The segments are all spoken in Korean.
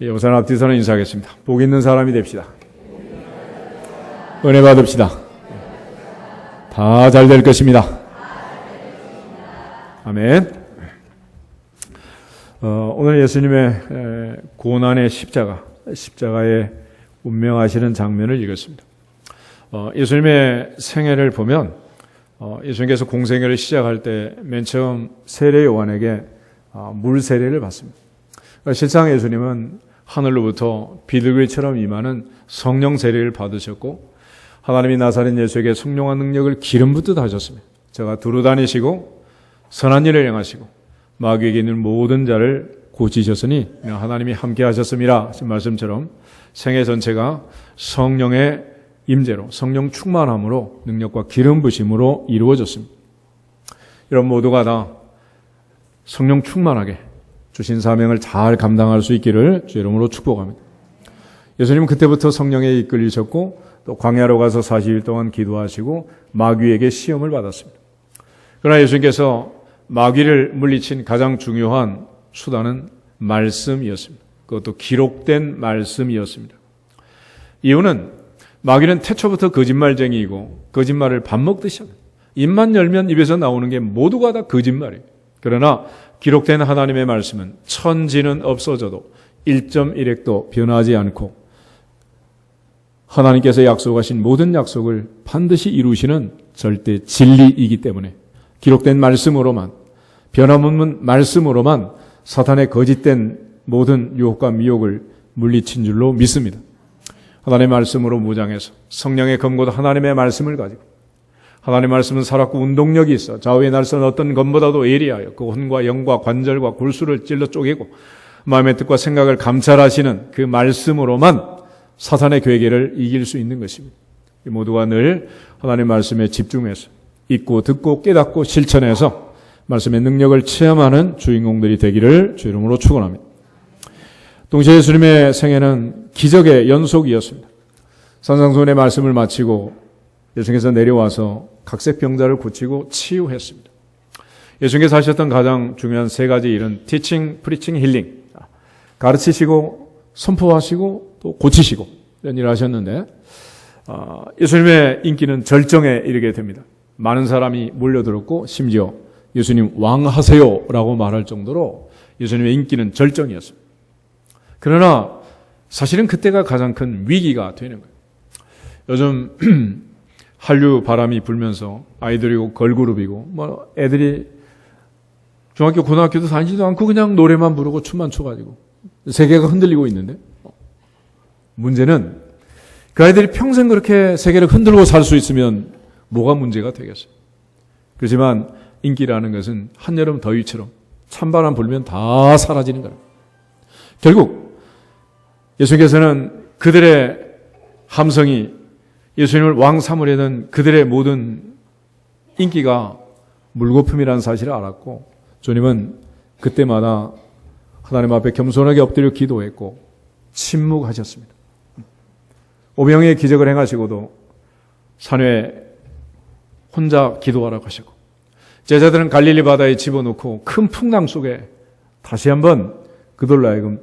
우선 앞뒤서는 인사하겠습니다. 복 있는 사람이 됩시다. 은혜 받읍시다. 다 잘 될 것입니다. 아멘. 오늘 예수님의 고난의 십자가의 운명하시는 장면을 읽었습니다. 예수님의 생애를 보면 예수님께서 공생애를 시작할 때 맨 처음 세례 요한에게 물 세례를 받습니다. 실상 예수님은 하늘로부터 비둘기처럼 임하는 성령 세례를 받으셨고 하나님이 나사렛 예수에게 성령의 능력을 기름 붓듯 하셨습니다. 제가 두루 다니시고 선한 일을 행하시고 마귀에게 있는 모든 자를 고치셨으니 하나님이 함께 하셨습니다. 하신 말씀처럼 생애 전체가 성령의 임재로 성령 충만함으로 능력과 기름 부심으로 이루어졌습니다. 이런 모두가 다 성령 충만하게 주신 사명을 잘 감당할 수 있기를 주 이름으로 축복합니다. 예수님은 그때부터 성령에 이끌리셨고 또 광야로 가서 40일 동안 기도하시고 마귀에게 시험을 받았습니다. 그러나 예수님께서 마귀를 물리친 가장 중요한 수단은 말씀이었습니다. 그것도 기록된 말씀이었습니다. 이유는 마귀는 태초부터 거짓말쟁이이고 거짓말을 밥 먹듯이 합니다. 입만 열면 입에서 나오는 게 모두가 다 거짓말이에요. 그러나 기록된 하나님의 말씀은 천지는 없어져도 1.1핵도 변하지 않고 하나님께서 약속하신 모든 약속을 반드시 이루시는 절대 진리이기 때문에 기록된 말씀으로만 변함없는 말씀으로만 사탄의 거짓된 모든 유혹과 미혹을 물리친 줄로 믿습니다. 하나님의 말씀으로 무장해서 성령의 검고도 하나님의 말씀을 가지고 하나님의 말씀은 살았고 운동력이 있어 좌우의 날선 어떤 검보다도 예리하여 그 혼과 영과 관절과 골수를 찔러 쪼개고 마음의 뜻과 생각을 감찰하시는 그 말씀으로만 사탄의 괴계를 이길 수 있는 것입니다. 모두가 늘 하나님의 말씀에 집중해서 읽고 듣고 깨닫고 실천해서 말씀의 능력을 체험하는 주인공들이 되기를 주 이름으로 축원합니다. 동시에 예수님의 생애는 기적의 연속이었습니다. 산상수훈의 말씀을 마치고 예수님께서 내려와서 각색병자를 고치고 치유했습니다. 예수님께서 하셨던 가장 중요한 세 가지 일은 티칭, 프리칭, 힐링. 가르치시고 선포하시고 또 고치시고 이런 일을 하셨는데 예수님의 인기는 절정에 이르게 됩니다. 많은 사람이 몰려들었고 심지어 예수님 왕하세요 라고 말할 정도로 예수님의 인기는 절정이었습니다. 그러나 사실은 그때가 가장 큰 위기가 되는 거예요. 요즘 한류 바람이 불면서 아이들이고 걸그룹이고 뭐 애들이 중학교 고등학교도 다니지도 않고 그냥 노래만 부르고 춤만 춰가지고 세계가 흔들리고 있는데 문제는 그 아이들이 평생 그렇게 세계를 흔들고 살 수 있으면 뭐가 문제가 되겠어요. 그렇지만 인기라는 것은 한여름 더위처럼 찬바람 불면 다 사라지는 거예요. 결국 예수님께서는 그들의 함성이 예수님을 왕 삼으려던 그들의 모든 인기가 물거품이라는 사실을 알았고 주님은 그때마다 하나님 앞에 겸손하게 엎드려 기도했고 침묵하셨습니다. 오병이의 기적을 행하시고도 산에 혼자 기도하라고 하시고 제자들은 갈릴리 바다에 집어넣고 큰 풍랑 속에 다시 한번 그들로 하여금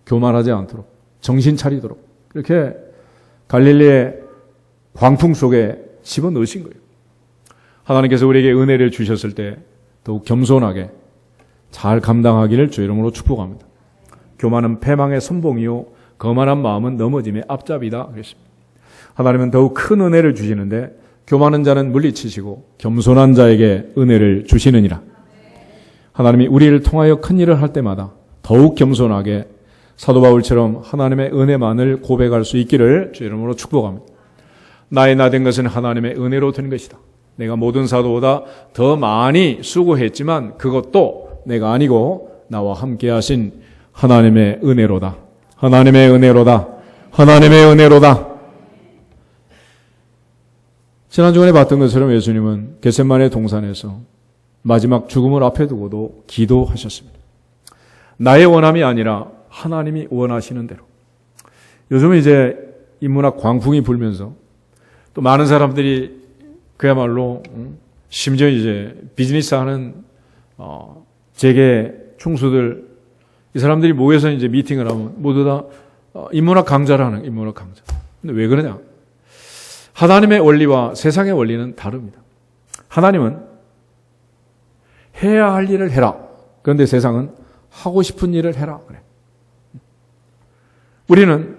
교만하지 않도록 정신 차리도록 이렇게 갈릴리의 광풍 속에 집어넣으신 거예요. 하나님께서 우리에게 은혜를 주셨을 때 더욱 겸손하게 잘 감당하기를 주 이름으로 축복합니다. 교만은 패망의 선봉이요 거만한 마음은 넘어짐의 앞잡이다 그랬습니다. 하나님은 더욱 큰 은혜를 주시는데 교만한 자는 물리치시고 겸손한 자에게 은혜를 주시느니라. 하나님이 우리를 통하여 큰 일을 할 때마다 더욱 겸손하게 사도 바울처럼 하나님의 은혜만을 고백할 수 있기를 주 이름으로 축복합니다. 나의 나 된 것은 하나님의 은혜로 된 것이다. 내가 모든 사도보다 더 많이 수고했지만 그것도 내가 아니고 나와 함께 하신 하나님의 은혜로다. 하나님의 은혜로다. 하나님의 은혜로다. 지난 주간에 봤던 것처럼 예수님은 겟세마네 동산에서 마지막 죽음을 앞에 두고도 기도하셨습니다. 나의 원함이 아니라 하나님이 원하시는 대로. 요즘은 이제 인문학 광풍이 불면서 또 많은 사람들이 그야말로 심지어 이제 비즈니스 하는 재계 총수들 이 사람들이 모여서 이제 미팅을 하면 모두 다 인문학 강좌를 하는 인문학 강좌. 근데 왜 그러냐? 하나님의 원리와 세상의 원리는 다릅니다. 하나님은 해야 할 일을 해라. 그런데 세상은 하고 싶은 일을 해라. 그래. 우리는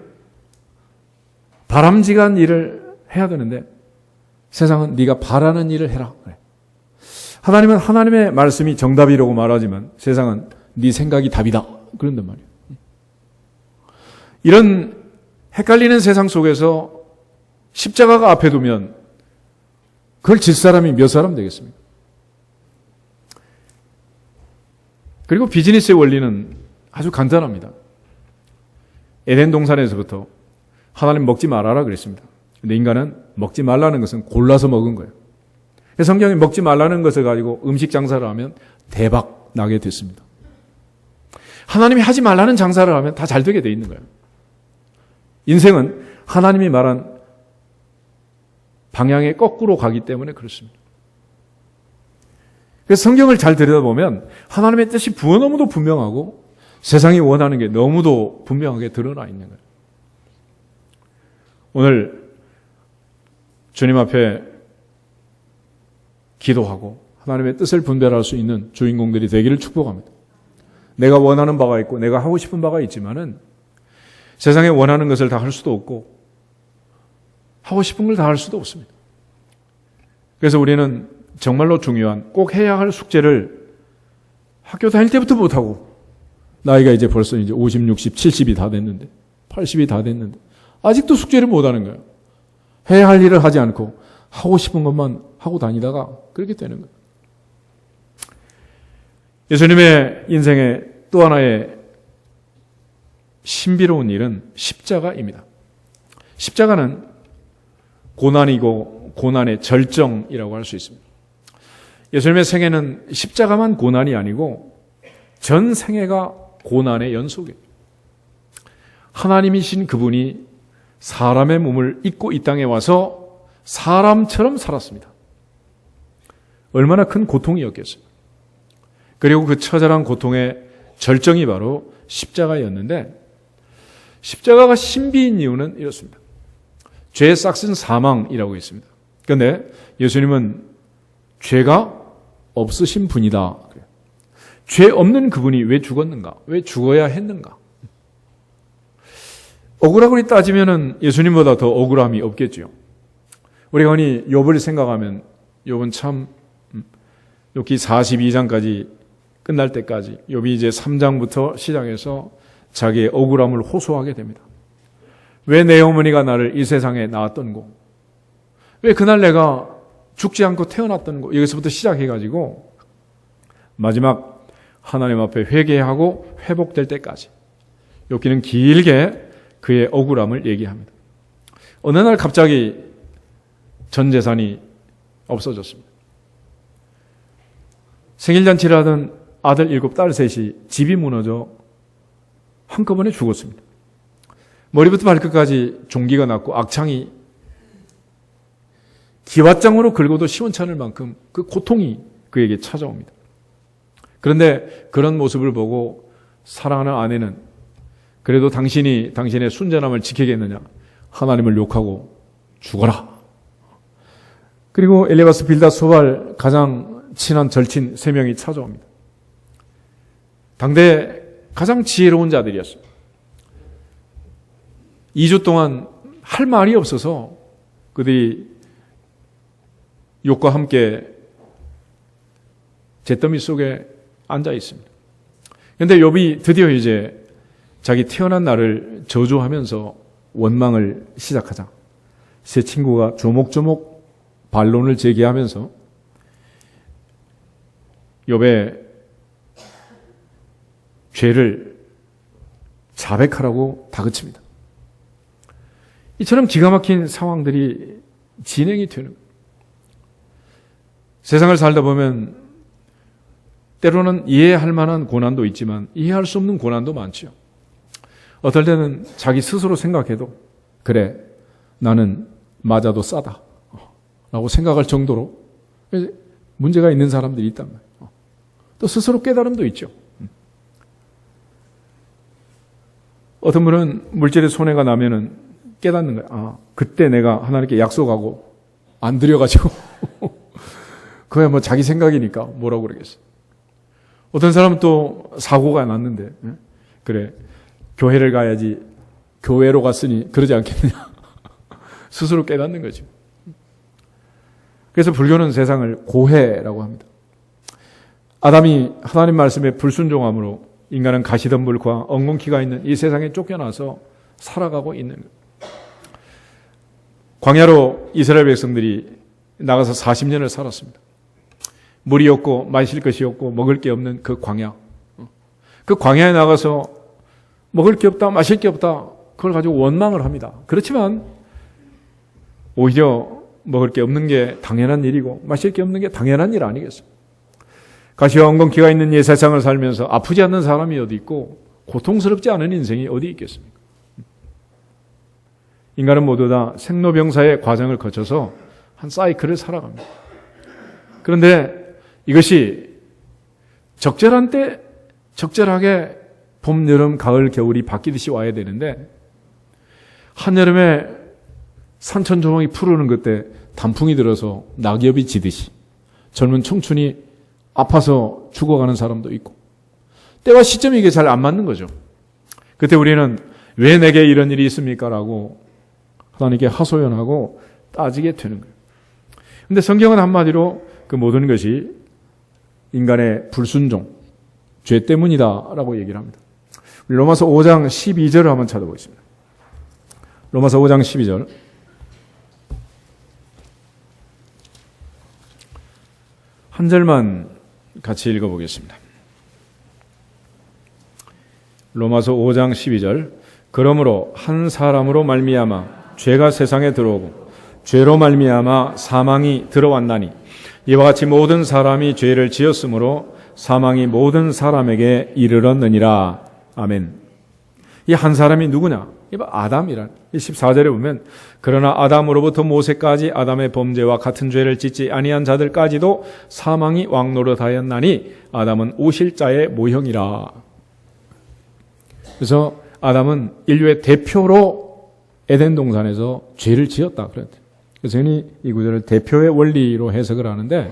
바람직한 일을 해야 되는데 세상은 네가 바라는 일을 해라. 그래. 하나님은 하나님의 말씀이 정답이라고 말하지만 세상은 네 생각이 답이다. 그런단 말이에요. 이런 헷갈리는 세상 속에서 십자가가 앞에 두면 그걸 질 사람이 몇 사람 되겠습니까? 그리고 비즈니스의 원리는 아주 간단합니다. 에덴 동산에서부터 하나님 먹지 말아라 그랬습니다. 근데 인간은 먹지 말라는 것은 골라서 먹은 거예요. 성경에 먹지 말라는 것을 가지고 음식 장사를 하면 대박 나게 됐습니다. 하나님이 하지 말라는 장사를 하면 다 잘 되게 돼 있는 거예요. 인생은 하나님이 말한 방향에 거꾸로 가기 때문에 그렇습니다. 그래서 성경을 잘 들여다보면 하나님의 뜻이 너무도 분명하고 세상이 원하는 게 너무도 분명하게 드러나 있는 거예요. 오늘 주님 앞에 기도하고 하나님의 뜻을 분별할 수 있는 주인공들이 되기를 축복합니다. 내가 원하는 바가 있고 내가 하고 싶은 바가 있지만은 세상에 원하는 것을 다 할 수도 없고 하고 싶은 걸 다 할 수도 없습니다. 그래서 우리는 정말로 중요한 꼭 해야 할 숙제를 학교 다닐 때부터 못하고 나이가 이제 벌써 이제 50, 60, 70이 다 됐는데 80이 다 됐는데 아직도 숙제를 못하는 거예요. 해야 할 일을 하지 않고 하고 싶은 것만 하고 다니다가 그렇게 되는 거예요. 예수님의 인생의 또 하나의 신비로운 일은 십자가입니다. 십자가는 고난이고 고난의 절정이라고 할 수 있습니다. 예수님의 생애는 십자가만 고난이 아니고 전 생애가 고난의 연속이에요. 하나님이신 그분이 사람의 몸을 입고 이 땅에 와서 사람처럼 살았습니다. 얼마나 큰 고통이었겠어요. 그리고 그 처절한 고통의 절정이 바로 십자가였는데 십자가가 신비인 이유는 이렇습니다. 죄의 싹슨 사망이라고 있습니다. 그런데 예수님은 죄가 없으신 분이다. 죄 없는 그분이 왜 죽었는가? 왜 죽어야 했는가? 억울하고 따지면은 예수님보다 더 억울함이 없겠죠. 우리가 흔히 욥을 생각하면 욥은 참 욥기 42장까지 끝날 때까지 욥이 이제 3장부터 시작해서 자기의 억울함을 호소하게 됩니다. 왜 내 어머니가 나를 이 세상에 낳았던고? 왜 그날 내가 죽지 않고 태어났던고? 여기서부터 시작해가지고 마지막 하나님 앞에 회개하고 회복될 때까지 욥기는 길게 그의 억울함을 얘기합니다. 어느 날 갑자기 전 재산이 없어졌습니다. 생일잔치를 하던 아들 7, 딸 3이 집이 무너져 한꺼번에 죽었습니다. 머리부터 발끝까지 종기가 났고 악창이 기왓장으로 긁어도 시원찮을 만큼 그 고통이 그에게 찾아옵니다. 그런데 그런 모습을 보고 사랑하는 아내는 그래도 당신이 당신의 순전함을 지키겠느냐? 하나님을 욕하고 죽어라. 그리고 엘리바스, 빌닷, 소발 가장 친한 절친 3명이 찾아옵니다. 당대 가장 지혜로운 자들이었습니다. 2주 동안 할 말이 없어서 그들이 욕과 함께 잿더미 속에 앉아 있습니다. 그런데 욥이 드디어 이제 자기 태어난 날을 저주하면서 원망을 시작하자 세 친구가 조목조목 반론을 제기하면서 욥의 죄를 자백하라고 다그칩니다. 이처럼 기가 막힌 상황들이 진행이 되는 거예요. 세상을 살다 보면 때로는 이해할 만한 고난도 있지만 이해할 수 없는 고난도 많죠. 어떨 때는 자기 스스로 생각해도 그래 나는 맞아도 싸다 라고 생각할 정도로 문제가 있는 사람들이 있단 말이에요. 또 스스로 깨달음도 있죠. 어떤 분은 물질에 손해가 나면은 깨닫는 거예요. 아, 그때 내가 하나님께 약속하고 안 드려가지고 그야 뭐 자기 생각이니까 뭐라고 그러겠어. 어떤 사람은 또 사고가 났는데 그래 교회를 가야지 교회로 갔으니 그러지 않겠느냐. 스스로 깨닫는 거죠. 그래서 불교는 세상을 고해라고 합니다. 아담이 하나님 말씀에 불순종함으로 인간은 가시덤불과 엉겅퀴가 있는 이 세상에 쫓겨나서 살아가고 있는 거예요. 광야로 이스라엘 백성들이 나가서 40년을 살았습니다. 물이 없고 마실 것이 없고 먹을 게 없는 그 광야. 그 광야에 나가서 먹을 게 없다, 마실 게 없다. 그걸 가지고 원망을 합니다. 그렇지만 오히려 먹을 게 없는 게 당연한 일이고 마실 게 없는 게 당연한 일 아니겠어요? 가시와 엉겅퀴가 있는 이 세상을 살면서 아프지 않는 사람이 어디 있고 고통스럽지 않은 인생이 어디 있겠습니까? 인간은 모두 다 생로병사의 과정을 거쳐서 한 사이클을 살아갑니다. 그런데 이것이 적절한 때 적절하게 봄, 여름, 가을, 겨울이 바뀌듯이 와야 되는데 한여름에 산천조망이 푸르는 그때 단풍이 들어서 낙엽이 지듯이 젊은 청춘이 아파서 죽어가는 사람도 있고 때와 시점이 이게 잘 안 맞는 거죠. 그때 우리는 왜 내게 이런 일이 있습니까? 라고 하나님께 하소연하고 따지게 되는 거예요. 그런데 성경은 한마디로 그 모든 것이 인간의 불순종, 죄 때문이다 라고 얘기를 합니다. 우리 로마서 5장 12절을 한번 찾아보겠습니다. 로마서 5장 12절. 한 절만 같이 읽어보겠습니다. 로마서 5장 12절. 그러므로 한 사람으로 말미암아 죄가 세상에 들어오고 죄로 말미암아 사망이 들어왔나니 이와 같이 모든 사람이 죄를 지었으므로 사망이 모든 사람에게 이르렀느니라. 아멘. 이 한 사람이 누구냐? 이 아담이란. 14절에 보면 그러나 아담으로부터 모세까지 아담의 범죄와 같은 죄를 짓지 아니한 자들까지도 사망이 왕노릇하였나니 아담은 오실 자의 모형이라. 그래서 아담은 인류의 대표로 에덴 동산에서 죄를 지었다. 그랬대. 그래서 저는 이 구절을 대표의 원리로 해석을 하는데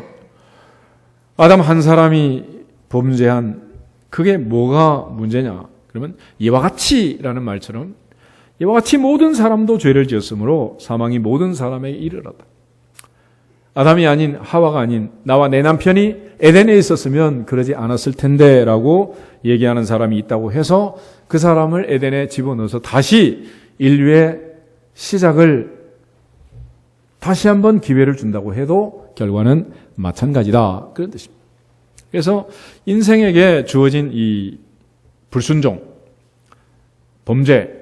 아담 한 사람이 범죄한 그게 뭐가 문제냐? 그러면 이와 같이라는 말처럼 이와 같이 모든 사람도 죄를 지었으므로 사망이 모든 사람에게 이르렀다. 아담이 아닌 하와가 아닌 나와 내 남편이 에덴에 있었으면 그러지 않았을 텐데 라고 얘기하는 사람이 있다고 해서 그 사람을 에덴에 집어넣어서 다시 인류의 시작을 다시 한번 기회를 준다고 해도 결과는 마찬가지다. 그런 뜻입니다. 그래서 인생에게 주어진 이 불순종, 범죄,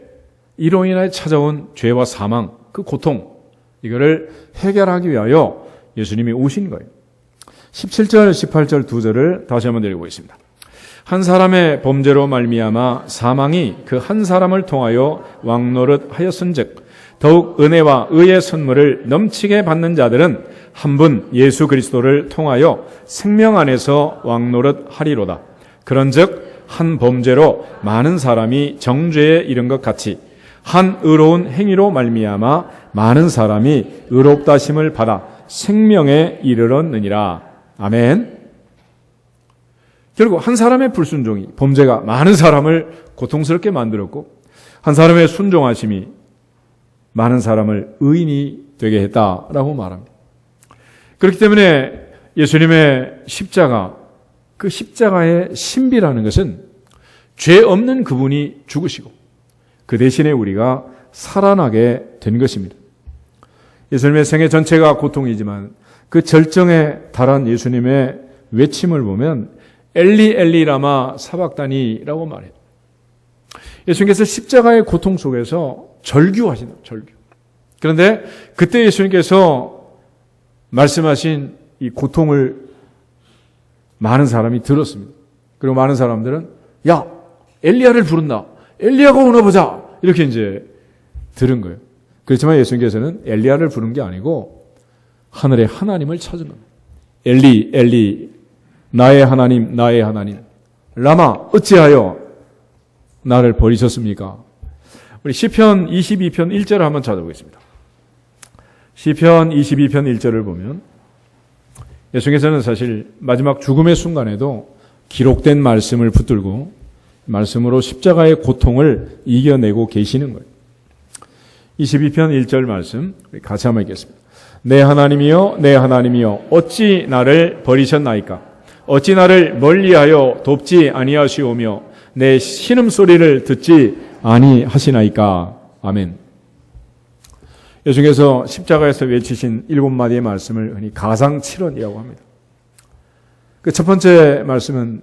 이로 인해 찾아온 죄와 사망, 그 고통, 이거를 해결하기 위하여 예수님이 오신 거예요. 17절, 18절 두 절을 다시 한번 읽어보겠습니다. 한 사람의 범죄로 말미암아 사망이 그 한 사람을 통하여 왕노릇 하였은즉 더욱 은혜와 의의 선물을 넘치게 받는 자들은 한 분 예수 그리스도를 통하여 생명 안에서 왕노릇 하리로다. 그런즉 한 범죄로 많은 사람이 정죄에 이른 것 같이 한 의로운 행위로 말미암아 많은 사람이 의롭다심을 받아 생명에 이르렀느니라. 아멘. 결국 한 사람의 불순종이, 범죄가 많은 사람을 고통스럽게 만들었고 한 사람의 순종하심이 많은 사람을 의인이 되게 했다라고 말합니다. 그렇기 때문에 예수님의 십자가, 그 십자가의 신비라는 것은 죄 없는 그분이 죽으시고 그 대신에 우리가 살아나게 된 것입니다. 예수님의 생애 전체가 고통이지만 그 절정에 달한 예수님의 외침을 보면 엘리 엘리 라마 사박다니라고 말해요. 예수님께서 십자가의 고통 속에서 절규하신다. 절규. 그런데 그때 예수님께서 말씀하신 이 고통을 많은 사람이 들었습니다. 그리고 많은 사람들은 야, 엘리야를 부른다. 엘리야가 오나 보자. 이렇게 이제 들은 거예요. 그렇지만 예수님께서는 엘리야를 부른 게 아니고 하늘의 하나님을 찾은 겁니다. 엘리, 엘리, 나의 하나님, 나의 하나님. 라마, 어찌하여 나를 버리셨습니까? 우리 시편 22편 1절을 한번 찾아보겠습니다. 시편 22편 1절을 보면 예수께서는 사실 마지막 죽음의 순간에도 기록된 말씀을 붙들고 말씀으로 십자가의 고통을 이겨내고 계시는 거예요. 22편 1절 말씀 같이 한번 읽겠습니다. 내 하나님이여 내 하나님이여 어찌 나를 버리셨나이까? 어찌 나를 멀리하여 돕지 아니하시오며 내 신음소리를 듣지 아니하시나이까? 아멘. 예수께서 십자가에서 외치신 7마디의 말씀을 흔히 가상칠언이라고 합니다. 그 첫 번째 말씀은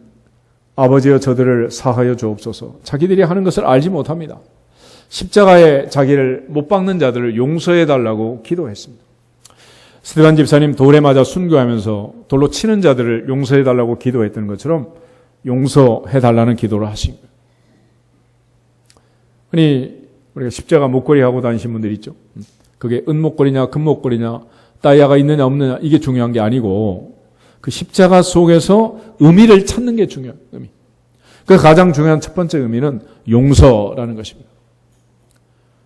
아버지여 저들을 사하여 주옵소서. 자기들이 하는 것을 알지 못합니다. 십자가에 자기를 못 박는 자들을 용서해 달라고 기도했습니다. 스데반 집사님 돌에 맞아 순교하면서 돌로 치는 자들을 용서해 달라고 기도했던 것처럼 용서해 달라는 기도를 하신 거예요. 흔히 우리가 십자가 목걸이 하고 다니신 분들 있죠. 그게 은목걸이냐 금목걸이냐 다이아가 있느냐 없느냐 이게 중요한 게 아니고 그 십자가 속에서 의미를 찾는 게 중요해요. 의미. 그 가장 중요한 첫 번째 의미는 용서라는 것입니다.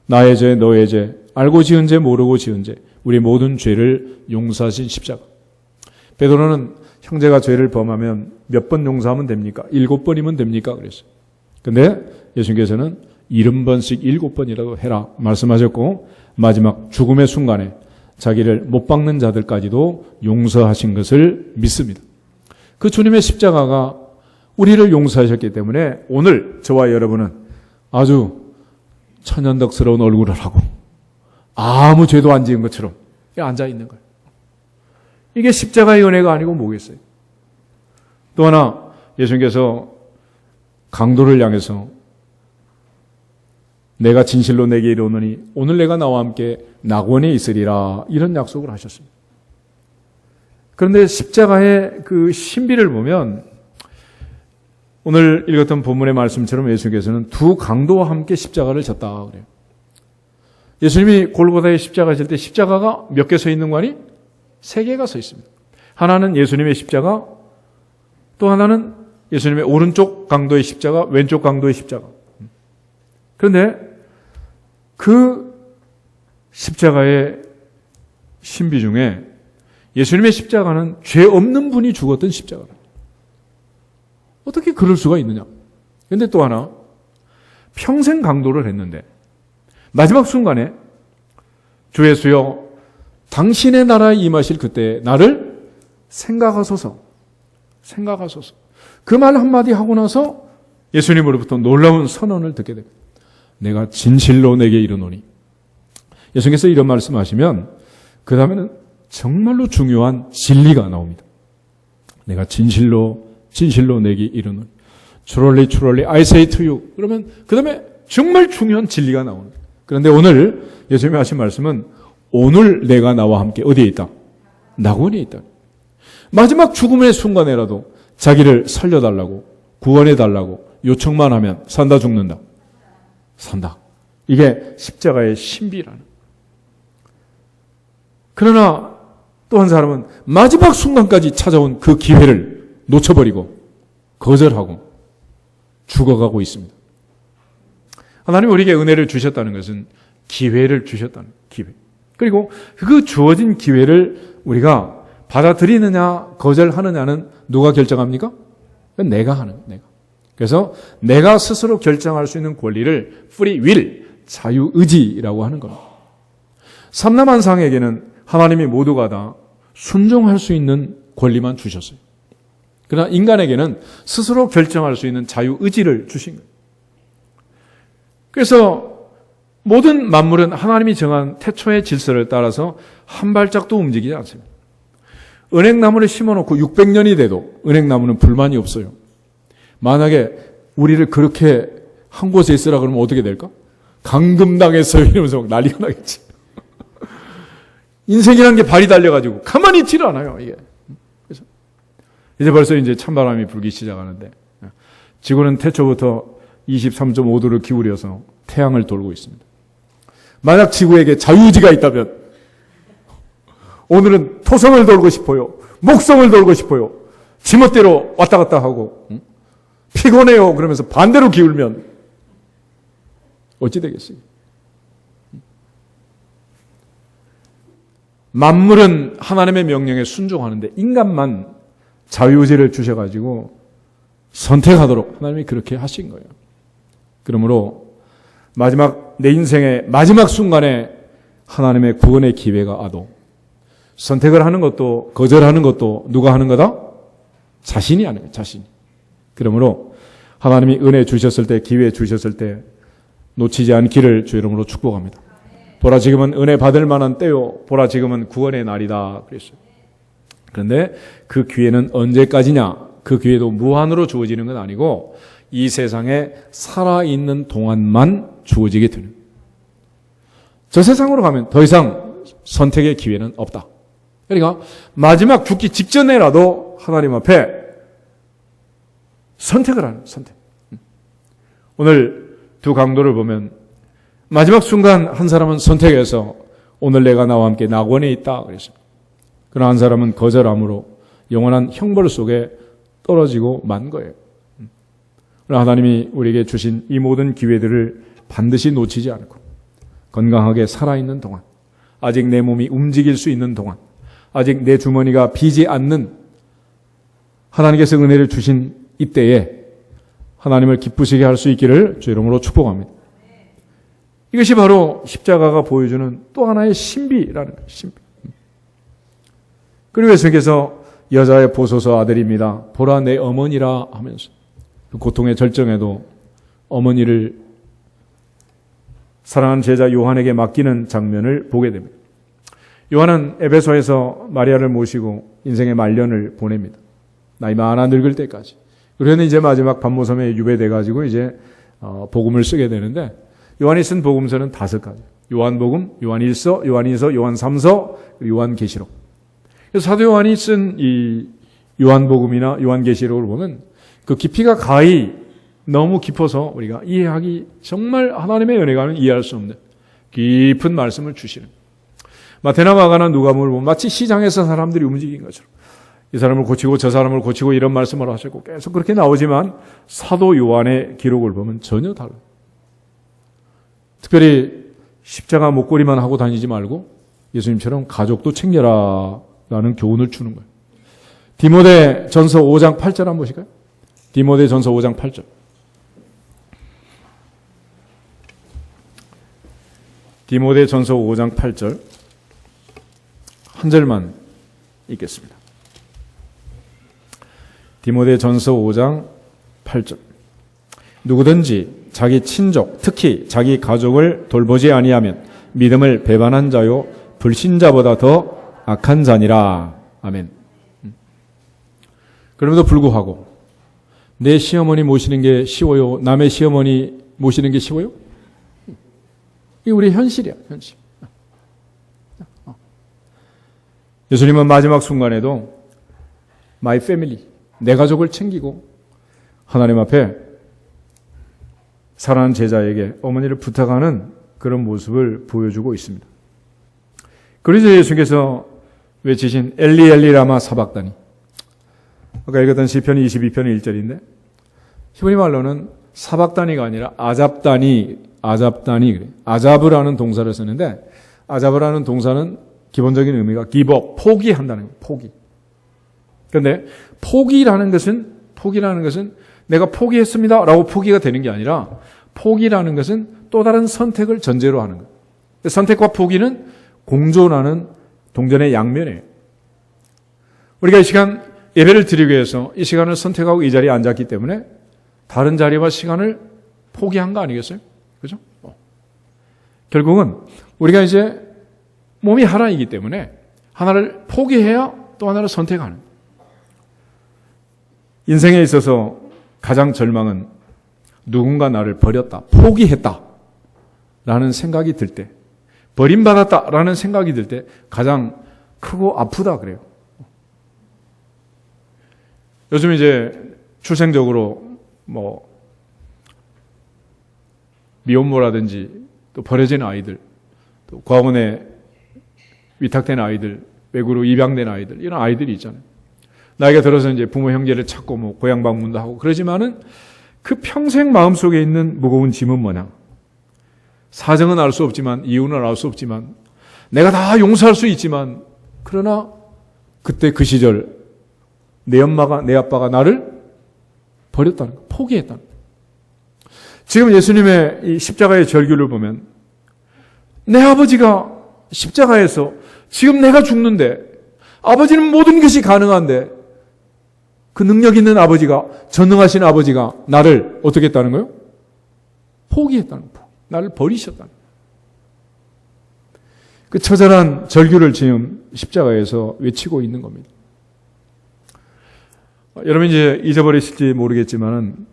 나의 죄, 너의 죄, 알고 지은 죄, 모르고 지은 죄, 우리 모든 죄를 용서하신 십자가. 베드로는 형제가 죄를 범하면 몇 번 용서하면 됩니까? 7번이면 됩니까? 그랬어요. 근데 예수님께서는 70번씩 7번이라도 해라 말씀하셨고 마지막 죽음의 순간에 자기를 못 박는 자들까지도 용서하신 것을 믿습니다. 그 주님의 십자가가 우리를 용서하셨기 때문에 오늘 저와 여러분은 아주 천연덕스러운 얼굴을 하고 아무 죄도 안 지은 것처럼 앉아있는 거예요. 이게 십자가의 은혜가 아니고 뭐겠어요? 또 하나 예수님께서 강도를 향해서 내가 진실로 내게 이르노니 오늘 내가 나와 함께 낙원에 있으리라 이런 약속을 하셨습니다. 그런데 십자가의 그 신비를 보면 오늘 읽었던 본문의 말씀처럼 예수님께서는 두 강도와 함께 십자가를 졌다 그래요. 예수님이 골고다에 십자가 질 때 십자가가 몇 개 서 있는 거 아니? 3개가 서 있습니다. 하나는 예수님의 십자가, 또 하나는 예수님의 오른쪽 강도의 십자가, 왼쪽 강도의 십자가. 그런데 그 십자가의 신비 중에 예수님의 십자가는 죄 없는 분이 죽었던 십자가다. 어떻게 그럴 수가 있느냐? 그런데 또 하나 평생 강도를 했는데 마지막 순간에 주 예수여 당신의 나라에 임하실 그때 나를 생각하소서. 그 말 한마디 하고 나서 예수님으로부터 놀라운 선언을 듣게 됩니다. 내가 진실로 내게 이르노니. 예수님께서 이런 말씀하시면 그 다음에는 정말로 중요한 진리가 나옵니다. 내가 진실로 내게 이르노니. Truly I say to you. 그러면 그 다음에 정말 중요한 진리가 나오는 거예요. 그런데 오늘 예수님이 하신 말씀은 오늘 내가 나와 함께 어디에 있다? 낙원에 있다. 마지막 죽음의 순간에라도 자기를 살려달라고 구원해달라고 요청만 하면 산다 죽는다? 산다. 이게 십자가의 신비라는. 그러나 또 한 사람은 마지막 순간까지 찾아온 그 기회를 놓쳐버리고 거절하고 죽어가고 있습니다. 하나님 우리에게 은혜를 주셨다는 것은 기회를 주셨다는 기회. 그리고 그 주어진 기회를 우리가 받아들이느냐 거절하느냐는 누가 결정합니까? 내가 하는 내가. 그래서 내가 스스로 결정할 수 있는 권리를 free will, 자유의지라고 하는 겁니다. 삼남한상에게는 하나님이 모두가 다 순종할 수 있는 권리만 주셨어요. 그러나 인간에게는 스스로 결정할 수 있는 자유의지를 주신 거예요. 그래서 모든 만물은 하나님이 정한 태초의 질서를 따라서 한 발짝도 움직이지 않습니다. 은행나무를 심어놓고 600년이 돼도 은행나무는 불만이 없어요. 만약에 우리를 그렇게 한 곳에 있으라 그러면 어떻게 될까? 감금당했어요 이러면서 막 난리가 나겠지. 인생이라는 게 발이 달려가지고 가만히 있지를 않아요 이게. 그래서 이제 벌써 이제 찬바람이 불기 시작하는데 지구는 태초부터 23.5도를 기울여서 태양을 돌고 있습니다. 만약 지구에게 자유의지가 있다면 오늘은 토성을 돌고 싶어요. 목성을 돌고 싶어요. 지멋대로 왔다 갔다 하고 피곤해요 그러면서 반대로 기울면 어찌 되겠어요? 만물은 하나님의 명령에 순종하는데 인간만 자유의지를 주셔가지고 선택하도록 하나님이 그렇게 하신 거예요. 그러므로 내 인생의 마지막 순간에 하나님의 구원의 기회가 와도 선택을 하는 것도 거절하는 것도 누가 하는 거다? 자신이 하는 거예요. 자신이. 그러므로 하나님이 은혜 주셨을 때, 기회 주셨을 때 놓치지 않기를 주 이름으로 축복합니다. 보라 지금은 은혜 받을 만한 때요. 보라 지금은 구원의 날이다. 그랬어요. 그런데 그 기회는 언제까지냐? 그 기회도 무한으로 주어지는 건 아니고 이 세상에 살아있는 동안만 주어지게 되는. 저 세상으로 가면 더 이상 선택의 기회는 없다. 그러니까 마지막 죽기 직전에라도 하나님 앞에 선택을 하는 선택. 오늘 두 강도를 보면 마지막 순간 한 사람은 선택해서 오늘 내가 나와 함께 낙원에 있다 그랬습니다. 그러나 한 사람은 거절함으로 영원한 형벌 속에 떨어지고 만 거예요. 그러나 하나님이 우리에게 주신 이 모든 기회들을 반드시 놓치지 않고 건강하게 살아있는 동안, 아직 내 몸이 움직일 수 있는 동안, 아직 내 주머니가 비지 않는 하나님께서 은혜를 주신 이때에 하나님을 기쁘시게 할 수 있기를 주 이름으로 축복합니다. 이것이 바로 십자가가 보여주는 또 하나의 신비라는 거예요. 신비. 그리고 예수님께서 여자의 보소서 아들입니다. 보라 내 어머니라 하면서 그 고통의 절정에도 어머니를 사랑하는 제자 요한에게 맡기는 장면을 보게 됩니다. 요한은 에베소에서 마리아를 모시고 인생의 말년을 보냅니다. 나이 많아 늙을 때까지. 그러면 이제 마지막 반모섬에 유배돼가지고 이제 복음을 쓰게 되는데 요한이 쓴 복음서는 5가지. 요한복음, 요한일서, 요한인서, 요한3서, 요한계시록. 그래서 사도 요한이 쓴 이 요한복음이나 요한계시록을 보면 그 깊이가 가히 너무 깊어서 우리가 이해하기 정말 하나님의 은혜가 이해할 수 없는 깊은 말씀을 주시는. 마태나 마가나 누가복음을 보면 마치 시장에서 사람들이 움직인 것처럼 이 사람을 고치고 저 사람을 고치고 이런 말씀을 하셨고 계속 그렇게 나오지만 사도 요한의 기록을 보면 전혀 달라요. 특별히 십자가 목걸이만 하고 다니지 말고 예수님처럼 가족도 챙겨라 라는 교훈을 주는 거예요. 디모데 전서 5장 8절 한번 보실까요? 디모데 전서 5장 8절. 디모데 전서 5장 8절 한 절만 읽겠습니다. 디모데 전서 5장 8절. 누구든지 자기 친족, 특히 자기 가족을 돌보지 아니하면 믿음을 배반한 자요 불신자보다 더 악한 자니라. 아멘. 그럼에도 불구하고 내 시어머니 모시는 게 쉬워요? 남의 시어머니 모시는 게 쉬워요? 이게 우리 현실이야, 현실. 예수님은 마지막 순간에도 my family, 내 가족을 챙기고 하나님 앞에 사랑하는 제자에게 어머니를 부탁하는 그런 모습을 보여주고 있습니다. 그래서 예수님께서 외치신 엘리 엘리 라마 사박다니. 아까 읽었던 시편 22편 1절인데 히브리 말로는 사박다니가 아니라 아잡다니 그래. 아잡으라는 동사를 쓰는데 아잡으라는 동사는 기본적인 의미가 give up, 포기한다는 거예요. 포기. 그런데 포기라는 것은 내가 포기했습니다 라고 포기가 되는 게 아니라 포기라는 것은 또 다른 선택을 전제로 하는 거예요. 선택과 포기는 공존하는 동전의 양면이에요. 우리가 이 시간 예배를 드리기 위해서 이 시간을 선택하고 이 자리에 앉았기 때문에 다른 자리와 시간을 포기한 거 아니겠어요? 그죠? 결국은 우리가 이제 몸이 하나이기 때문에 하나를 포기해야 또 하나를 선택하는. 인생에 있어서 가장 절망은 누군가 나를 버렸다, 포기했다 라는 생각이 들 때, 버림받았다 라는 생각이 들 때 가장 크고 아프다 그래요. 요즘 이제 출생적으로 미혼모라든지 또 버려진 아이들, 또 과원에 위탁된 아이들, 외국으로 입양된 아이들, 이런 아이들이 있잖아요. 나이가 들어서 이제 부모 형제를 찾고 고향 방문도 하고 그러지만은 그 평생 마음속에 있는 무거운 짐은 뭐냐? 사정은 알 수 없지만, 이유는 알 수 없지만, 내가 다 용서할 수 있지만, 그러나 그때 그 시절 내 엄마가, 내 아빠가 나를 버렸다는 거, 포기했다는 거. 지금 예수님의 이 십자가의 절규를 보면 내 아버지가 십자가에서 지금 내가 죽는데, 아버지는 모든 것이 가능한데, 그 능력 있는 아버지가, 전능하신 아버지가 나를 어떻게 했다는 거예요? 포기했다는 거예요. 나를 버리셨다는 거예요. 그 처절한 절규를 지금 십자가에서 외치고 있는 겁니다. 여러분 이제 잊어버리실지 모르겠지만은,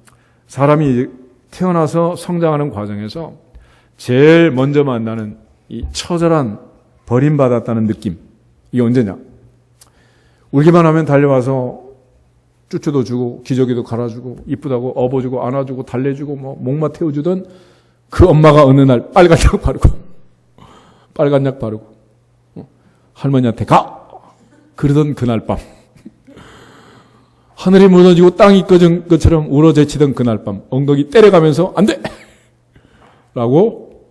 사람이 태어나서 성장하는 과정에서 제일 먼저 만나는 이 처절한 버림받았다는 느낌, 이게 언제냐? 울기만 하면 달려와서 쭈쭈도 주고 기저귀도 갈아주고 이쁘다고 업어주고 안아주고 달래주고 뭐 목마 태워주던 그 엄마가 어느 날 빨간 약 바르고 빨간 약 바르고 할머니한테 가! 그러던 그날 밤, 하늘이 무너지고 땅이 꺼진 것처럼 울어제치던 그날 밤, 엉덩이 때려가면서 안 돼! 라고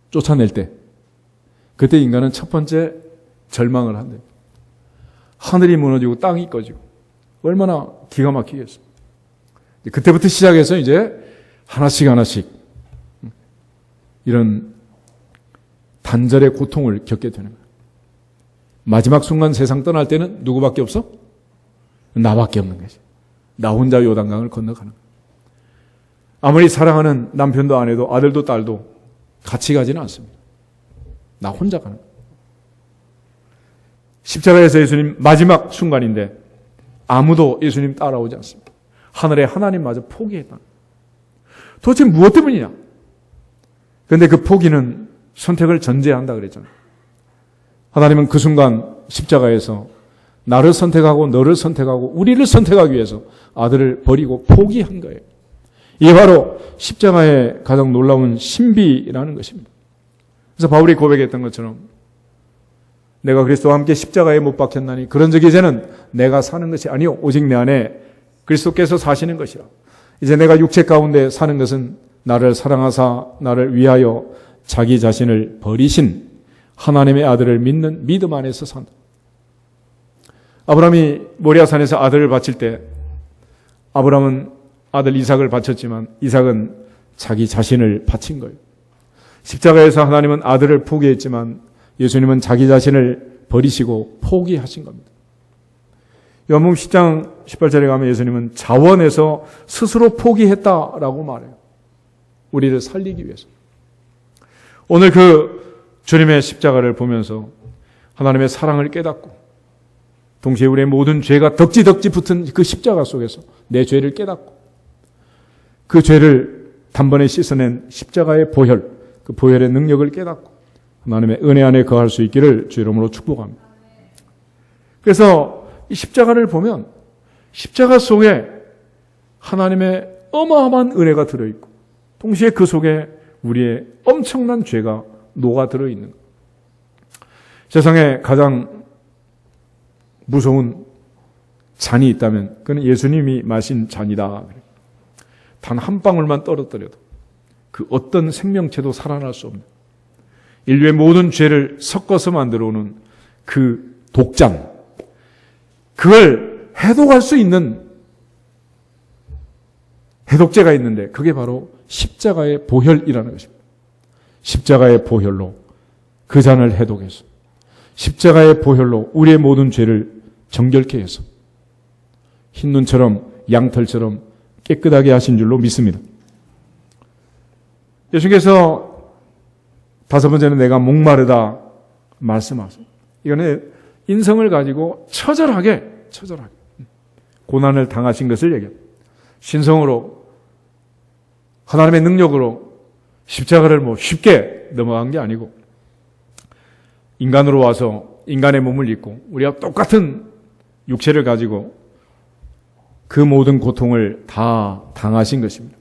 쫓아낼 때, 그때 인간은 첫 번째 절망을 한대. 하늘이 무너지고 땅이 꺼지고 얼마나 기가 막히겠어. 그때부터 시작해서 이제 하나씩 이런 단절의 고통을 겪게 되는 거예요. 마지막 순간 세상 떠날 때는 누구밖에 없어? 나밖에 없는 거지. 나 혼자 요단강을 건너가는 거예요. 아무리 사랑하는 남편도 아내도 아들도 딸도 같이 가지는 않습니다. 나 혼자 가는 거예요. 십자가에서 예수님 마지막 순간인데 아무도 예수님 따라오지 않습니다. 하늘의 하나님마저 포기했다. 도대체 무엇 때문이냐? 그런데 그 포기는 선택을 전제한다 그랬잖아요. 하나님은 그 순간 십자가에서 나를 선택하고 너를 선택하고 우리를 선택하기 위해서 아들을 버리고 포기한 거예요. 이게 바로 십자가의 가장 놀라운 신비라는 것입니다. 그래서 바울이 고백했던 것처럼 내가 그리스도와 함께 십자가에 못 박혔나니 그런즉 이제는 내가 사는 것이 아니요 오직 내 안에 그리스도께서 사시는 것이라. 이제 내가 육체 가운데 사는 것은 나를 사랑하사 나를 위하여 자기 자신을 버리신 하나님의 아들을 믿는 믿음 안에서 산다. 아브라함이 모리아산에서 아들을 바칠 때 아브라함은 아들 이삭을 바쳤지만 이삭은 자기 자신을 바친 거예요. 십자가에서 하나님은 아들을 포기했지만 예수님은 자기 자신을 버리시고 포기하신 겁니다. 요한복음 10장 18절에 가면 예수님은 자원해서 스스로 포기했다라고 말해요. 우리를 살리기 위해서. 오늘 그 주님의 십자가를 보면서 하나님의 사랑을 깨닫고 동시에 우리의 모든 죄가 덕지 붙은 그 십자가 속에서 내 죄를 깨닫고 그 죄를 단번에 씻어낸 십자가의 보혈, 그 보혈의 능력을 깨닫고 하나님의 은혜 안에 거할 수 있기를 주 이름으로 축복합니다. 그래서 이 십자가를 보면 십자가 속에 하나님의 어마어마한 은혜가 들어있고 동시에 그 속에 우리의 엄청난 죄가 녹아 들어있는 것. 세상에 가장 무서운 잔이 있다면 그는 예수님이 마신 잔이다. 단 한 방울만 떨어뜨려도 그 어떤 생명체도 살아날 수 없는 인류의 모든 죄를 섞어서 만들어 오는 그 독잔, 그걸 해독할 수 있는 해독제가 있는데 그게 바로 십자가의 보혈이라는 것입니다. 십자가의 보혈로 그 잔을 해독해서 십자가의 보혈로 우리의 모든 죄를 정결케 해서 흰눈처럼 양털처럼 깨끗하게 하신 줄로 믿습니다. 예수님께서 다섯 번째는 내가 목마르다 말씀하세요. 이거는 인성을 가지고 처절하게 고난을 당하신 것을 얘기합니다. 신성으로 하나님의 능력으로 십자가를 쉽게 넘어간 게 아니고 인간으로 와서 인간의 몸을 입고 우리와 똑같은 육체를 가지고 그 모든 고통을 다 당하신 것입니다.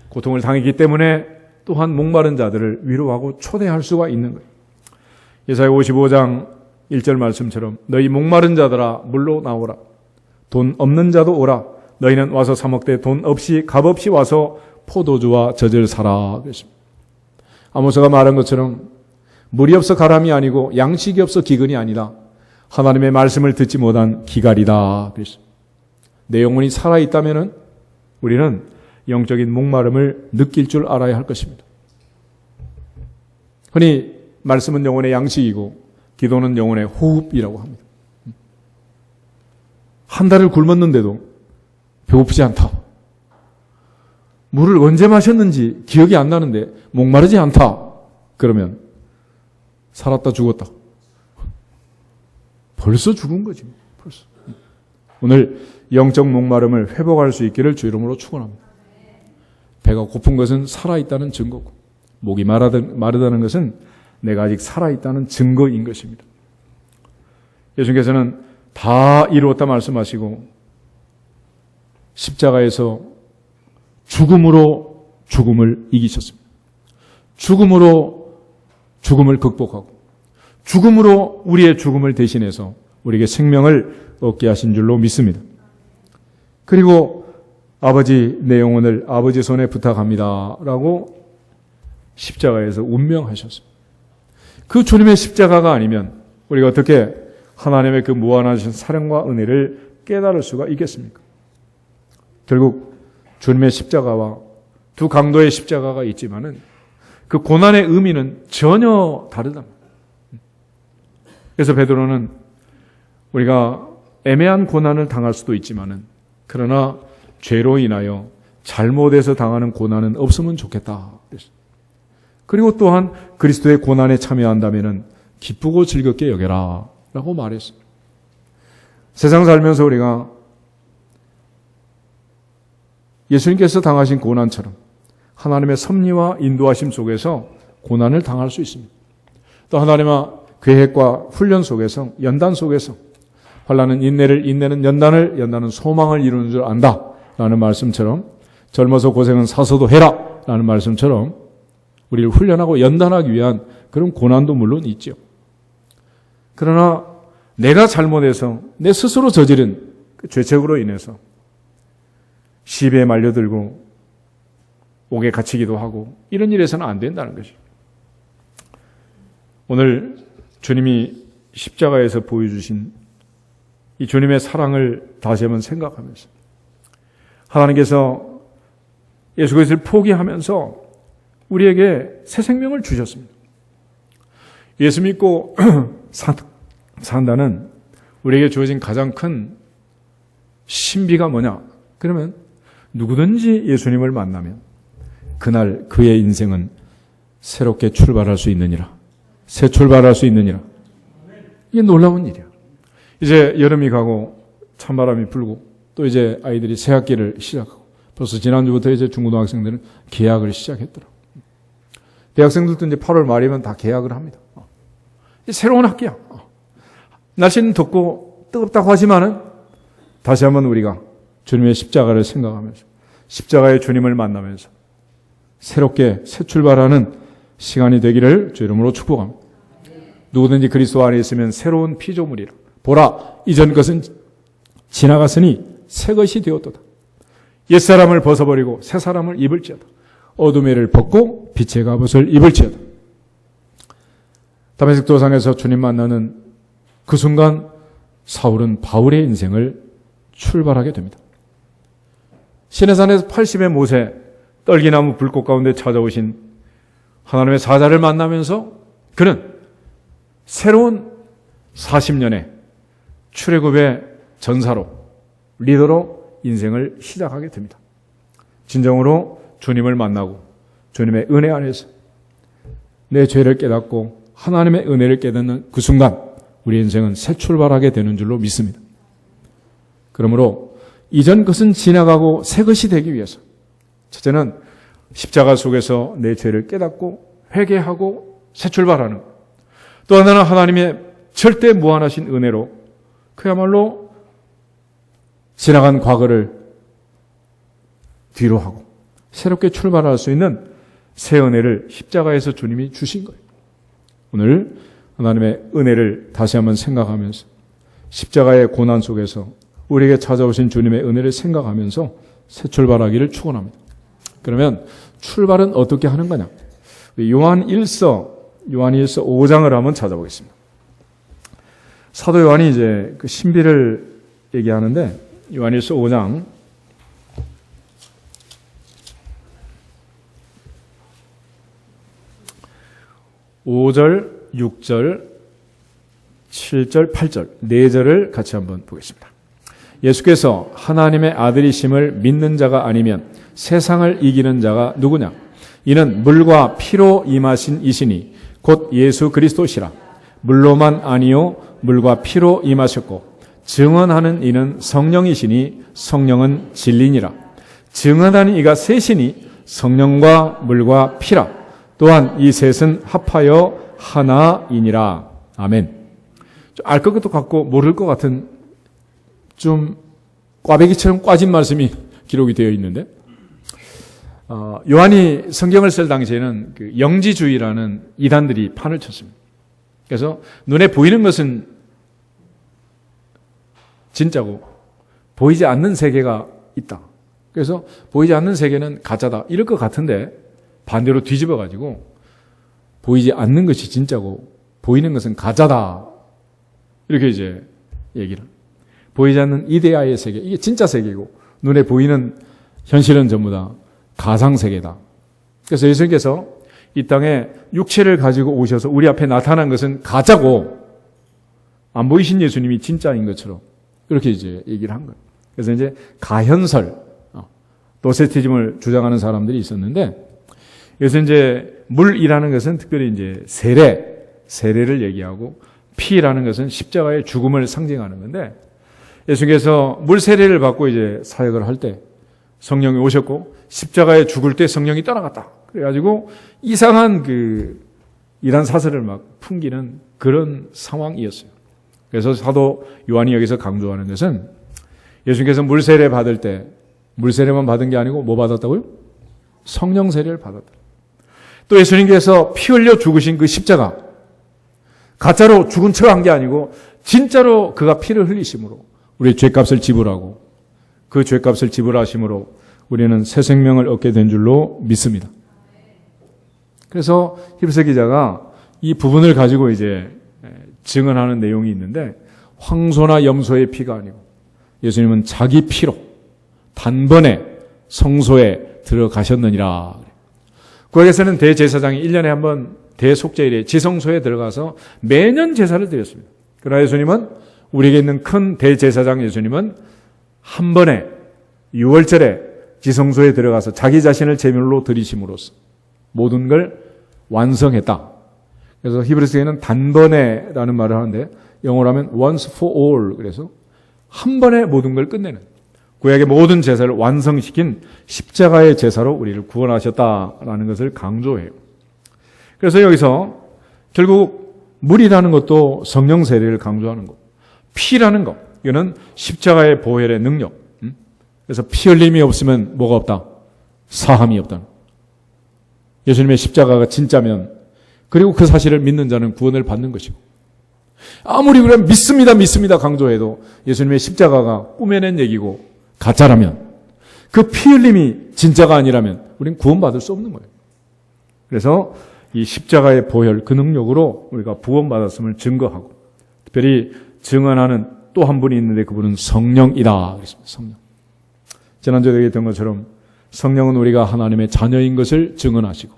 고통을 당했기 때문에 또한 목마른 자들을 위로하고 초대할 수가 있는 거예요. 예사야 55장 1절 말씀처럼 너희 목마른 자들아 물로 나오라. 돈 없는 자도 오라. 너희는 와서 사 먹되 돈 없이 값 없이 와서 포도주와 젖을 사라. 그랬습니다. 아모스가 말한 것처럼 물이 없어 가람이 아니고 양식이 없어 기근이 아니다. 하나님의 말씀을 듣지 못한 기갈이다. 내 영혼이 살아있다면 우리는 영적인 목마름을 느낄 줄 알아야 할 것입니다. 흔히 말씀은 영혼의 양식이고 기도는 영혼의 호흡이라고 합니다. 한 달을 굶었는데도 배고프지 않다. 물을 언제 마셨는지 기억이 안 나는데 목마르지 않다. 그러면 살았다 죽었다. 벌써 죽은 거지. 벌써. 오늘 영적 목마름을 회복할 수 있기를 주 이름으로 축원합니다. 배가 고픈 것은 살아있다는 증거고 목이 마르다는 것은 내가 아직 살아있다는 증거인 것입니다. 예수님께서는 다 이루었다 말씀하시고 십자가에서 죽음으로 죽음을 이기셨습니다. 죽음으로 죽음을 극복하고 죽음으로 우리의 죽음을 대신해서 우리에게 생명을 얻게 하신 줄로 믿습니다. 그리고 아버지, 내 영혼을 아버지 손에 부탁합니다 라고 십자가에서 운명하셨습니다. 그 주님의 십자가가 아니면 우리가 어떻게 하나님의 그 무한하신 사랑과 은혜를 깨달을 수가 있겠습니까? 결국 주님의 십자가와 두 강도의 십자가가 있지만은 그 고난의 의미는 전혀 다르다. 그래서 베드로는 우리가 애매한 고난을 당할 수도 있지만은 그러나 죄로 인하여 잘못해서 당하는 고난은 없으면 좋겠다. 그리고 또한 그리스도의 고난에 참여한다면은 기쁘고 즐겁게 여겨라 라고 말했어요. 세상 살면서 우리가 예수님께서 당하신 고난처럼 하나님의 섭리와 인도하심 속에서 고난을 당할 수 있습니다. 또 하나님의 계획과 훈련 속에서 연단 속에서 환난은 인내를, 인내는 연단을, 연단은 소망을 이루는 줄 안다 라는 말씀처럼 젊어서 고생은 사서도 해라 라는 말씀처럼 우리를 훈련하고 연단하기 위한 그런 고난도 물론 있죠. 그러나 내가 잘못해서 내 스스로 저지른 그 죄책으로 인해서 시비에 말려들고 옥에 갇히기도 하고 이런 일에서는 안 된다는 것이죠. 오늘 주님이 십자가에서 보여주신 이 주님의 사랑을 다시 한번 생각하면서 하나님께서 예수 그리스도를 포기하면서 우리에게 새 생명을 주셨습니다. 예수 믿고 산다는 우리에게 주어진 가장 큰 신비가 뭐냐? 그러면 누구든지 예수님을 만나면 그날 그의 인생은 새롭게 출발할 수 있느니라. 새 출발할 수 있느니라. 이게 놀라운 일이야. 이제 여름이 가고 찬바람이 불고 또 이제 아이들이 새 학기를 시작하고 벌써 지난주부터 이제 중고등학생들은 개학을 시작했더라. 대학생들도 이제 8월 말이면 다 개학을 합니다. 새로운 학기야. 날씨는 덥고 뜨겁다고 하지만은 다시 한번 우리가 주님의 십자가를 생각하면서 십자가의 주님을 만나면서 새롭게 새 출발하는 시간이 되기를 주 이름으로 축복합니다. 누구든지 그리스도 안에 있으면 새로운 피조물이라. 보라, 이전 것은 지나갔으니 새 것이 되었도다. 옛사람을 벗어버리고 새 사람을 입을지어다. 어둠의 를 벗고 빛의 갑옷을 입을지어다. 다메섹 도상에서 주님 만나는 그 순간 사울은 바울의 인생을 출발하게 됩니다. 시내산에서 80의 모세, 떨기나무 불꽃 가운데 찾아오신 하나님의 사자를 만나면서 그는 새로운 40년의 출애굽의 전사로, 리더로 인생을 시작하게 됩니다. 진정으로 주님을 만나고 주님의 은혜 안에서 내 죄를 깨닫고 하나님의 은혜를 깨닫는 그 순간 우리 인생은 새 출발하게 되는 줄로 믿습니다. 그러므로 이전 것은 지나가고 새 것이 되기 위해서 첫째는 십자가 속에서 내 죄를 깨닫고 회개하고 새 출발하는 것. 또 하나는 하나님의 절대 무한하신 은혜로 그야말로 지나간 과거를 뒤로 하고 새롭게 출발할 수 있는 새 은혜를 십자가에서 주님이 주신 거예요. 오늘 하나님의 은혜를 다시 한번 생각하면서 십자가의 고난 속에서 우리에게 찾아오신 주님의 은혜를 생각하면서 새 출발하기를 축원합니다. 그러면 출발은 어떻게 하는 거냐? 요한일서 5장을 한번 찾아보겠습니다. 사도 요한이 이제 그 신비를 얘기하는데 요한일서 5장 5절, 6절, 7절, 8절, 4절을 같이 한번 보겠습니다. 예수께서 하나님의 아들이심을 믿는 자가 아니면 세상을 이기는 자가 누구냐? 이는 물과 피로 임하신 이시니 곧 예수 그리스도시라. 물로만 아니요 물과 피로 임하셨고 증언하는 이는 성령이시니 성령은 진리니라. 증언하는 이가 셋이니 성령과 물과 피라. 또한 이 셋은 합하여 하나이니라. 아멘. 알 것도 같고 모를 것 같은 좀 꽈배기처럼 꽈진 말씀이 기록이 되어 있는데 요한이 성경을 쓸 당시에는 그 영지주의라는 이단들이 판을 쳤습니다. 그래서 눈에 보이는 것은 진짜고 보이지 않는 세계가 있다. 그래서 보이지 않는 세계는 가짜다. 이럴 것 같은데 반대로 뒤집어가지고 보이지 않는 것이 진짜고 보이는 것은 가짜다. 이렇게 이제 얘기를. 보이지 않는 이데아의 세계, 이게 진짜 세계고 눈에 보이는 현실은 전부 다 가상세계다. 그래서 예수님께서 이 땅에 육체를 가지고 오셔서 우리 앞에 나타난 것은 가짜고 안 보이신 예수님이 진짜인 것처럼 그렇게 이제 얘기를 한 거예요. 그래서 이제 가현설, 노세티즘을 주장하는 사람들이 있었는데 그래서 이제 물이라는 것은 특별히 이제 세례를 얘기하고 피라는 것은 십자가의 죽음을 상징하는 건데 예수께서 물 세례를 받고 이제 사역을 할 때 성령이 오셨고 십자가에 죽을 때 성령이 떠나갔다. 그래가지고 이상한 그 이단 사설을 막 풍기는 그런 상황이었어요. 그래서 사도 요한이 여기서 강조하는 것은 예수께서 물 세례 받을 때 물 세례만 받은 게 아니고 뭐 받았다고요? 성령 세례를 받았다. 또 예수님께서 피 흘려 죽으신 그 십자가 가짜로 죽은 척 한 게 아니고 진짜로 그가 피를 흘리심으로 우리의 죄값을 지불하고 그 죄값을 지불하심으로 우리는 새 생명을 얻게 된 줄로 믿습니다. 그래서 히브리서 기자가 이 부분을 가지고 이제 증언하는 내용이 있는데 황소나 염소의 피가 아니고 예수님은 자기 피로 단번에 성소에 들어가셨느니라. 구약에서는 대제사장이 1년에 한 번 대속죄일에 지성소에 들어가서 매년 제사를 드렸습니다. 그러나 예수님은 우리에게 있는 큰 대제사장 예수님은 한 번에 6월절에 지성소에 들어가서 자기 자신을 제물로 드리심으로써 모든 걸 완성했다. 그래서 히브리서에는 단번에라는 말을 하는데 영어로 하면 once for all. 그래서 한 번에 모든 걸 끝내는 구약의 모든 제사를 완성시킨 십자가의 제사로 우리를 구원하셨다라는 것을 강조해요. 그래서 여기서 결국 물이라는 것도 성령 세례를 강조하는 것, 피라는 것, 이거는 십자가의 보혈의 능력. 그래서 피 흘림이 없으면 뭐가 없다? 사함이 없다. 예수님의 십자가가 진짜면 그리고 그 사실을 믿는 자는 구원을 받는 것이고 아무리 그러면 믿습니다 강조해도 예수님의 십자가가 꾸며낸 얘기고 가짜라면 그 피 흘림이 진짜가 아니라면 우리는 구원받을 수 없는 거예요. 그래서 이 십자가의 보혈 그 능력으로 우리가 구원받았음을 증거하고 특별히 증언하는 또 한 분이 있는데 그분은 성령이다. 그랬습니다. 성령. 지난주에 얘기했던 것처럼 성령은 우리가 하나님의 자녀인 것을 증언하시고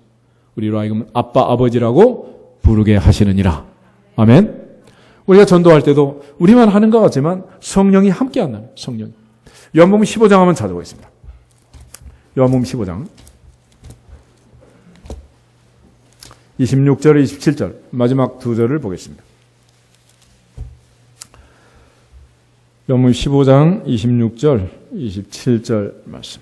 우리로 하여금 아빠 아버지라고 부르게 하시느니라. 아멘. 우리가 전도할 때도 우리만 하는 것 같지만 성령이 함께 한다는 성령이. 요한복음 15장 한번 찾아보겠습니다. 요한복음 15장 26절 27절 마지막 두 절을 보겠습니다. 요한복음 15장 26절 27절 말씀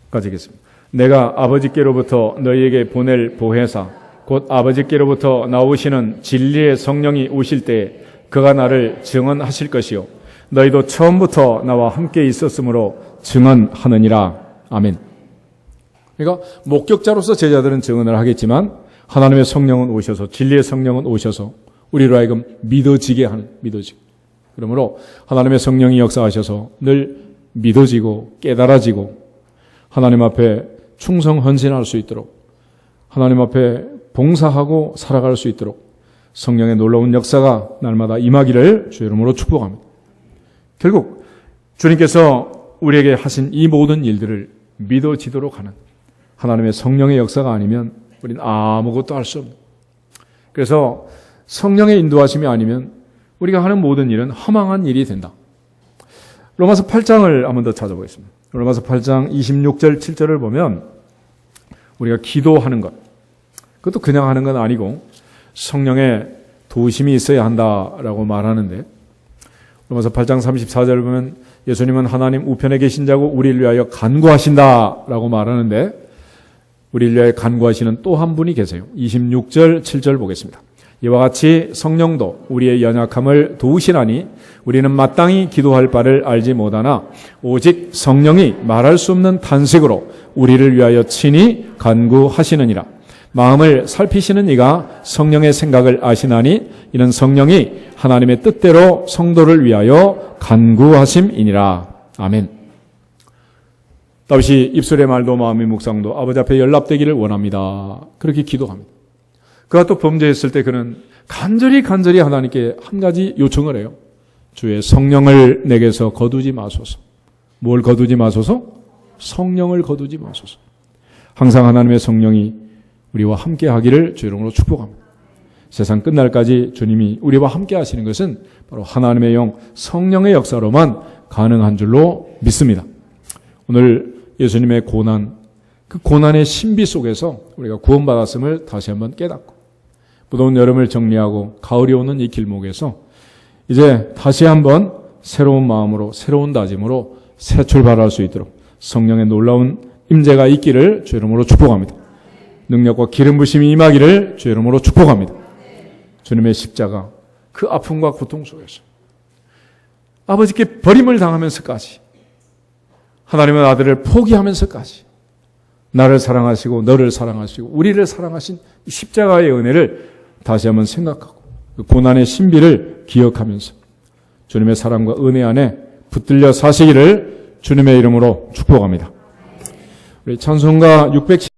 까지 읽겠습니다. 내가 아버지께로부터 너희에게 보낼 보혜사 곧 아버지께로부터 나오시는 진리의 성령이 오실 때 그가 나를 증언하실 것이요 너희도 처음부터 나와 함께 있었으므로 증언하느니라. 아멘. 그러니까 목격자로서 제자들은 증언을 하겠지만 하나님의 성령은 오셔서 진리의 성령은 오셔서 우리로 하여금 믿어지게 하는 믿어지고 그러므로 하나님의 성령이 역사하셔서 늘 믿어지고 깨달아지고 하나님 앞에 충성 헌신할 수 있도록 하나님 앞에 봉사하고 살아갈 수 있도록 성령의 놀라운 역사가 날마다 임하기를 주의 이름으로 축복합니다. 결국 주님께서 우리에게 하신 이 모든 일들을 믿어지도록 하는 하나님의 성령의 역사가 아니면 우리는 아무것도 할 수 없습니다. 그래서 성령의 인도하심이 아니면 우리가 하는 모든 일은 허망한 일이 된다. 로마서 8장을 한번 더 찾아보겠습니다. 로마서 8장 26절 7절을 보면 우리가 기도하는 것, 그것도 그냥 하는 건 아니고 성령의 도우심이 있어야 한다라고 말하는데, 로마서 8장 34절을 보면 예수님은 하나님 우편에 계신 자고 우리를 위하여 간구하신다라고 말하는데, 우리를 위하여 간구하시는 또 한 분이 계세요. 26절 7절 보겠습니다. 이와 같이 성령도 우리의 연약함을 도우시나니 우리는 마땅히 기도할 바를 알지 못하나 오직 성령이 말할 수 없는 탄식으로 우리를 위하여 친히 간구하시느니라. 마음을 살피시는 이가 성령의 생각을 아시나니 이는 성령이 하나님의 뜻대로 성도를 위하여 간구하심이니라. 아멘. 다윗이 입술의 말도 마음의 묵상도 아버지 앞에 연락되기를 원합니다. 그렇게 기도합니다. 그가 또 범죄했을 때 그는 간절히 하나님께 한 가지 요청을 해요. 주의 성령을 내게서 거두지 마소서. 뭘 거두지 마소서? 성령을 거두지 마소서. 항상 하나님의 성령이 우리와 함께 하기를 주의 이름으로 축복합니다. 세상 끝날까지 주님이 우리와 함께 하시는 것은 바로 하나님의 영 성령의 역사로만 가능한 줄로 믿습니다. 오늘 예수님의 고난, 그 고난의 신비 속에서 우리가 구원받았음을 다시 한번 깨닫고 무더운 여름을 정리하고 가을이 오는 이 길목에서 이제 다시 한번 새로운 마음으로 새로운 다짐으로 새 출발할 수 있도록 성령의 놀라운 임재가 있기를 주의 이름으로 축복합니다. 능력과 기름 부심이 임하기를 주의 이름으로 축복합니다. 주님의 십자가, 그 아픔과 고통 속에서 아버지께 버림을 당하면서까지 하나님의 아들을 포기하면서까지 나를 사랑하시고 너를 사랑하시고 우리를 사랑하신 십자가의 은혜를 다시 한번 생각하고 그 고난의 신비를 기억하면서 주님의 사랑과 은혜 안에 붙들려 사시기를 주님의 이름으로 축복합니다. 우리 찬송가 610